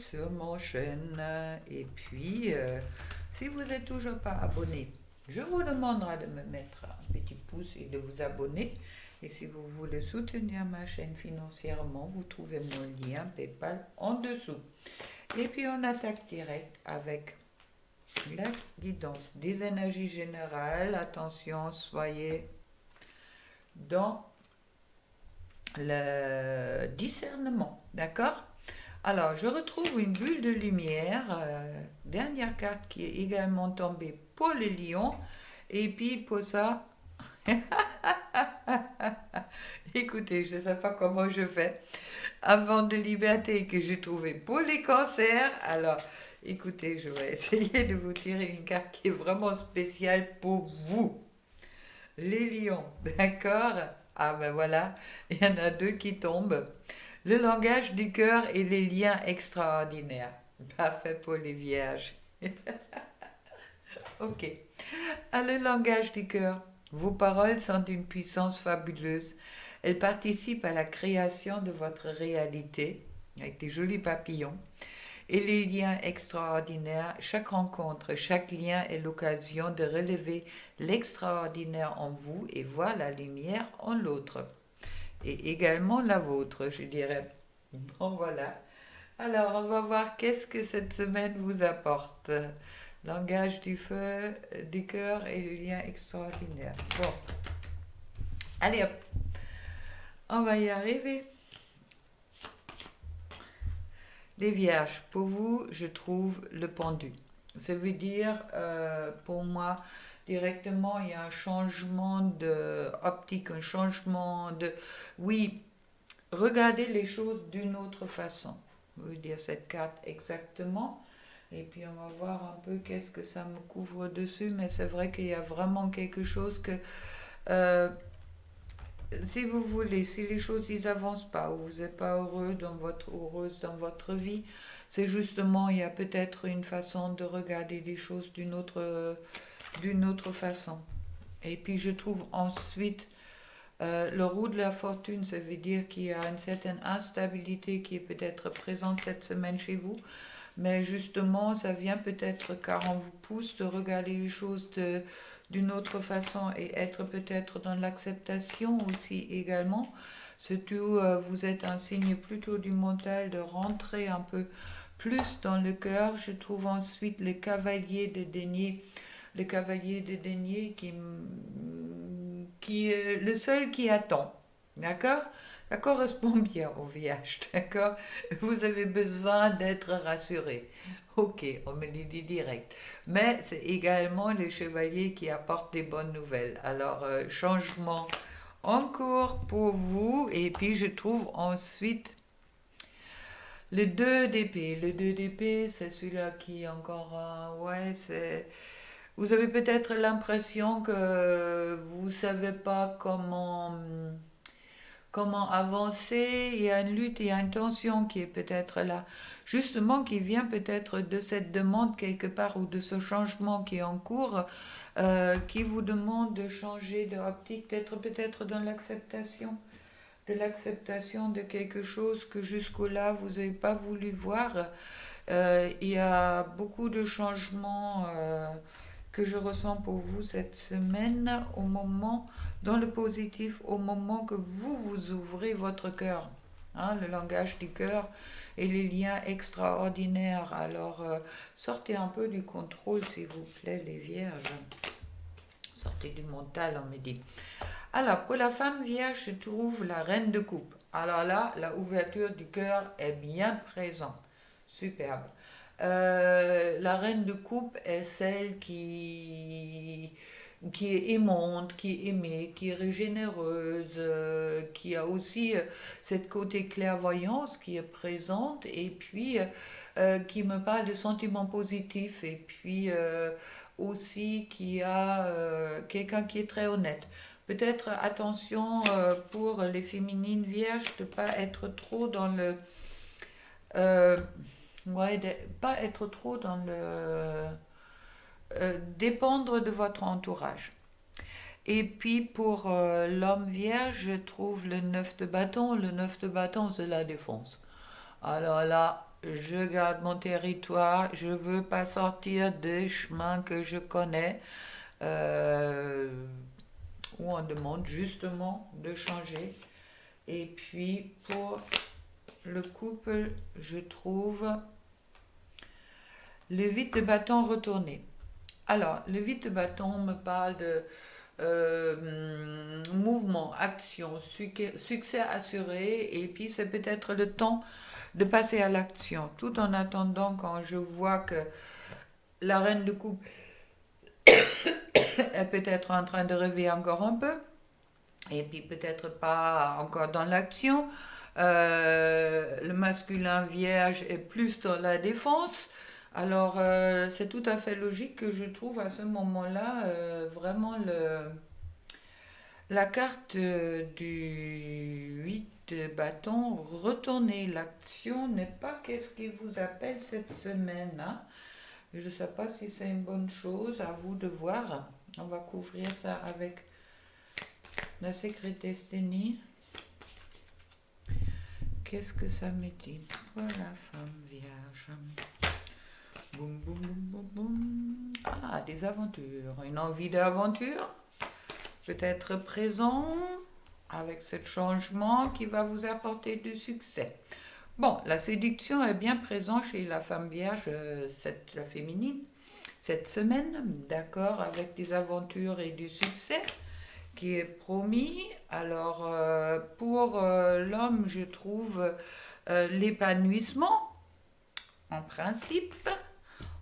sur mon chaîne. Et puis, si vous n'êtes toujours pas abonné, je vous demanderai de me mettre un petit pouce et de vous abonner. Et si vous voulez soutenir ma chaîne financièrement, vous trouvez mon lien PayPal en dessous. Et puis on attaque direct avec la guidance des énergies générales. Attention, soyez dans le discernement, d'accord? Alors, je retrouve une bulle de lumière, dernière carte qui est également tombée pour les lions. Et puis pour ça, écoutez, je ne sais pas comment je fais. Avant de liberté que j'ai trouvé pour les cancers. Alors, écoutez, je vais essayer de vous tirer une carte qui est vraiment spéciale pour vous. Les lions, d'accord? Ah ben voilà, il y en a deux qui tombent. Le langage du cœur et les liens extraordinaires. Parfait pour les vierges. Ok. Ah, le langage du cœur. Vos paroles sont d'une puissance fabuleuse. Elles participent à la création de votre réalité avec des jolis papillons. Et les liens extraordinaires, chaque rencontre, chaque lien est l'occasion de relever l'extraordinaire en vous et voir la lumière en l'autre. Et également la vôtre, je dirais. Bon, voilà. Alors, on va voir qu'est-ce que cette semaine vous apporte. Langage du feu, du cœur et le lien extraordinaire. Bon, allez hop, on va y arriver. Les vierges, pour vous, je trouve le pendu. Ça veut dire, pour moi, directement, il y a un changement de optique, un changement de... Oui, regardez les choses d'une autre façon. Je veux dire cette carte exactement. Et puis on va voir un peu qu'est-ce que ça me couvre dessus. Mais c'est vrai qu'il y a vraiment quelque chose que... euh, si vous voulez, si les choses ils avancent pas, ou vous n'êtes pas heureuse dans votre vie, c'est justement, il y a peut-être une façon de regarder les choses d'une autre façon. Et puis je trouve ensuite le roue de la fortune, ça veut dire qu'il y a une certaine instabilité qui est peut-être présente cette semaine chez vous, mais justement, ça vient peut-être car on vous pousse de regarder les choses d'une autre façon et être peut-être dans l'acceptation aussi également. Surtout, vous êtes un signe plutôt du mental de rentrer un peu plus dans le cœur. Je trouve ensuite le cavalier de denier qui est le seul qui attend. D'accord? Ça correspond bien au vierge, d'accord? Vous avez besoin d'être rassuré. Ok, on me le dit direct. Mais c'est également les chevaliers qui apportent des bonnes nouvelles. Alors, changement en cours pour vous. Et puis, je trouve ensuite le 2 d'épée. Le 2 d'épée, c'est celui-là qui est encore... ouais, c'est... Vous avez peut-être l'impression que vous ne savez pas comment avancer. Il y a une lutte, il y a une tension qui est peut-être là, justement qui vient peut-être de cette demande quelque part ou de ce changement qui est en cours, qui vous demande de changer d'optique, d'être peut-être dans l'acceptation de quelque chose que jusque-là vous n'avez pas voulu voir. Il y a beaucoup de changements que je ressens pour vous cette semaine dans le positif, au moment que vous ouvrez votre cœur. Hein, le langage du cœur et les liens extraordinaires. Alors, sortez un peu du contrôle, s'il vous plaît, les vierges. Sortez du mental, on me dit. Alors, pour la femme vierge, je trouve la reine de coupe. Alors là, la ouverture du cœur est bien présente. Superbe. La reine de coupe est celle qui est aimante, qui est aimée, qui est régénéreuse, qui a aussi cette côté clairvoyance qui est présente et puis qui me parle de sentiments positifs et puis aussi qui a quelqu'un qui est très honnête. Peut-être attention pour les féminines vierges de ne pas être trop dans le... euh, ouais, pas être trop dans le... dépendre de votre entourage. Et puis pour l'homme vierge, je trouve le 9 de bâton. Le 9 de bâton, c'est la défense. Alors là, je garde mon territoire, je veux pas sortir des chemins que je connais, euh, où on demande justement de changer. Et puis pour le couple, je trouve le vide de bâton retourné. Alors, le vide de bâton me parle de mouvement, action, succès assuré, et puis c'est peut-être le temps de passer à l'action, tout en attendant quand je vois que la reine de coupe est peut-être en train de rêver encore un peu, et puis peut-être pas encore dans l'action. Le masculin vierge est plus dans la défense. Alors c'est tout à fait logique que je trouve à ce moment-là vraiment la carte du 8 de bâton retourner. L'action n'est pas qu'est-ce qui vous appelle cette semaine, hein. Je ne sais pas si c'est une bonne chose, à vous de voir. On va couvrir ça avec la Secret Destiny. Qu'est-ce que ça me dit pour la femme vierge? Boum, boum, boum, boum, boum. Ah, des aventures. Une envie d'aventure. Peut-être présent avec ce changement qui va vous apporter du succès. Bon, la séduction est bien présente chez la femme vierge, la féminine, cette semaine, d'accord, avec des aventures et du succès qui est promis. Alors, pour l'homme, je trouve l'épanouissement, en principe,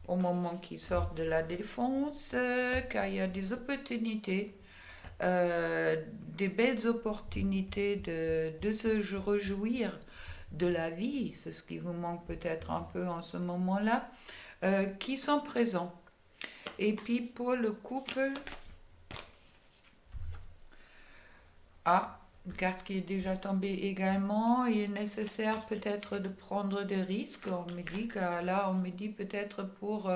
au moment qu'il sort de la défense, car il y a des opportunités, des belles opportunités de se réjouir de la vie, c'est ce qui vous manque peut-être un peu en ce moment-là, qui sont présents. Et puis pour le couple, une carte qui est déjà tombée également, il est nécessaire peut-être de prendre des risques. On me dit que là, on me dit peut-être pour,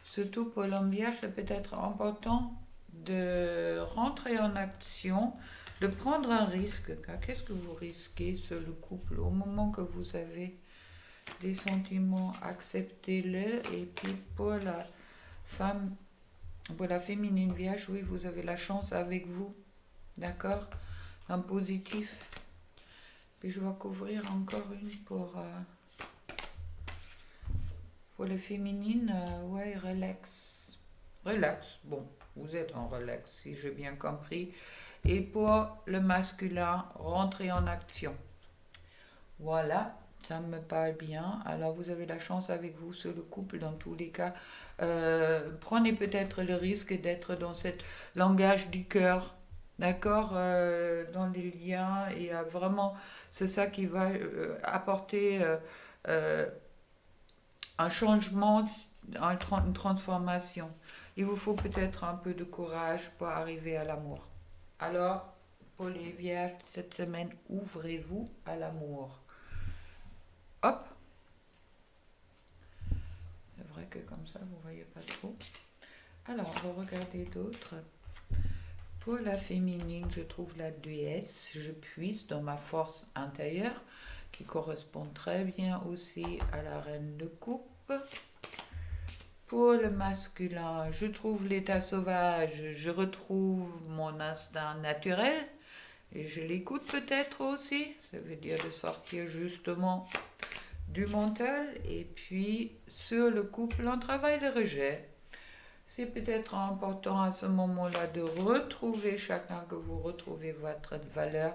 surtout pour l'homme vierge, c'est peut-être important de rentrer en action, de prendre un risque. Car qu'est-ce que vous risquez sur le couple au moment que vous avez des sentiments, acceptez-les. Et puis pour la femme, pour la féminine vierge, oui, vous avez la chance avec vous, d'accord, un positif. Puis je vais couvrir encore une pour le féminine, ouais, relax. Relax, bon, vous êtes en relax si j'ai bien compris. Et pour le masculin, rentrer en action. Voilà, ça me parle bien. Alors vous avez la chance avec vous sur le couple dans tous les cas. Prenez peut-être le risque d'être dans ce langage du cœur. D'accord, dans les liens, et vraiment, c'est ça qui va apporter euh, un changement, une transformation. Il vous faut peut-être un peu de courage pour arriver à l'amour. Alors, pour les vierges, cette semaine, ouvrez-vous à l'amour. Hop, c'est vrai que comme ça, vous ne voyez pas trop. Alors, on va regarder d'autres. Pour la féminine, je trouve la déesse, je puise dans ma force intérieure, qui correspond très bien aussi à la reine de coupe. Pour le masculin, je trouve l'état sauvage, je retrouve mon instinct naturel, et je l'écoute peut-être aussi, ça veut dire de sortir justement du mental. Et puis sur le couple, on travaille le rejet. C'est peut-être important à ce moment-là de retrouver chacun, que vous retrouvez votre valeur,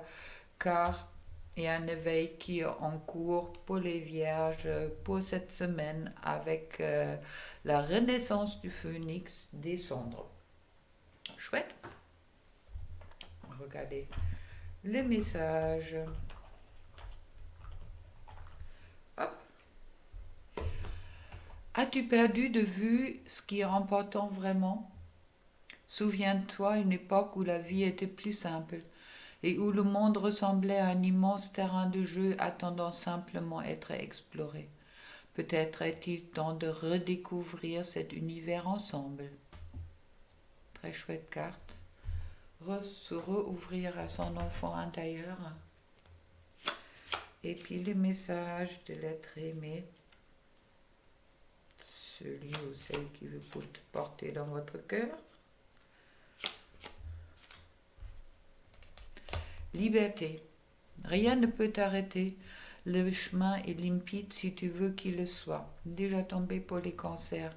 car il y a un éveil qui est en cours pour les vierges pour cette semaine avec la renaissance du phénix des cendres. Chouette. Regardez les messages. Hop. As-tu perdu de vue ce qui est important vraiment? Souviens-toi une époque où la vie était plus simple et où le monde ressemblait à un immense terrain de jeu attendant simplement être exploré. Peut-être est-il temps de redécouvrir cet univers ensemble. Très chouette carte. Se rouvrir à son enfant intérieur. Et puis les messages de l'être aimé. celui ou celle qui veut porter dans votre cœur. Liberté. Rien ne peut t'arrêter. Le chemin est limpide si tu veux qu'il le soit. Déjà tombé pour les cancers.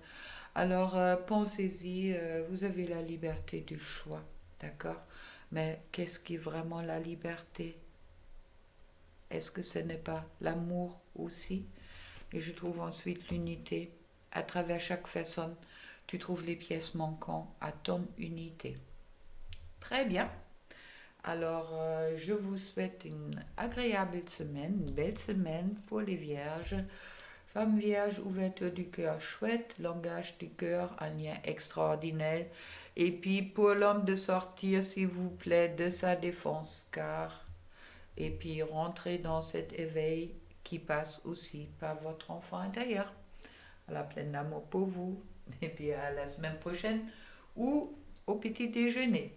Alors pensez-y, vous avez la liberté du choix, d'accord? Mais qu'est-ce qui est vraiment la liberté? Est-ce que ce n'est pas l'amour aussi? Et je trouve ensuite l'unité. À travers chaque façon, tu trouves les pièces manquantes à ton unité. Très bien. Alors, je vous souhaite une agréable semaine, une belle semaine pour les vierges. Femme vierge, ouverture du cœur chouette, langage du cœur, un lien extraordinaire. Et puis pour l'homme de sortir, s'il vous plaît, de sa défense, car... Et puis rentrer dans cet éveil qui passe aussi par votre enfant intérieur. À la pleine d'amour pour vous. Et puis à la semaine prochaine ou au petit déjeuner.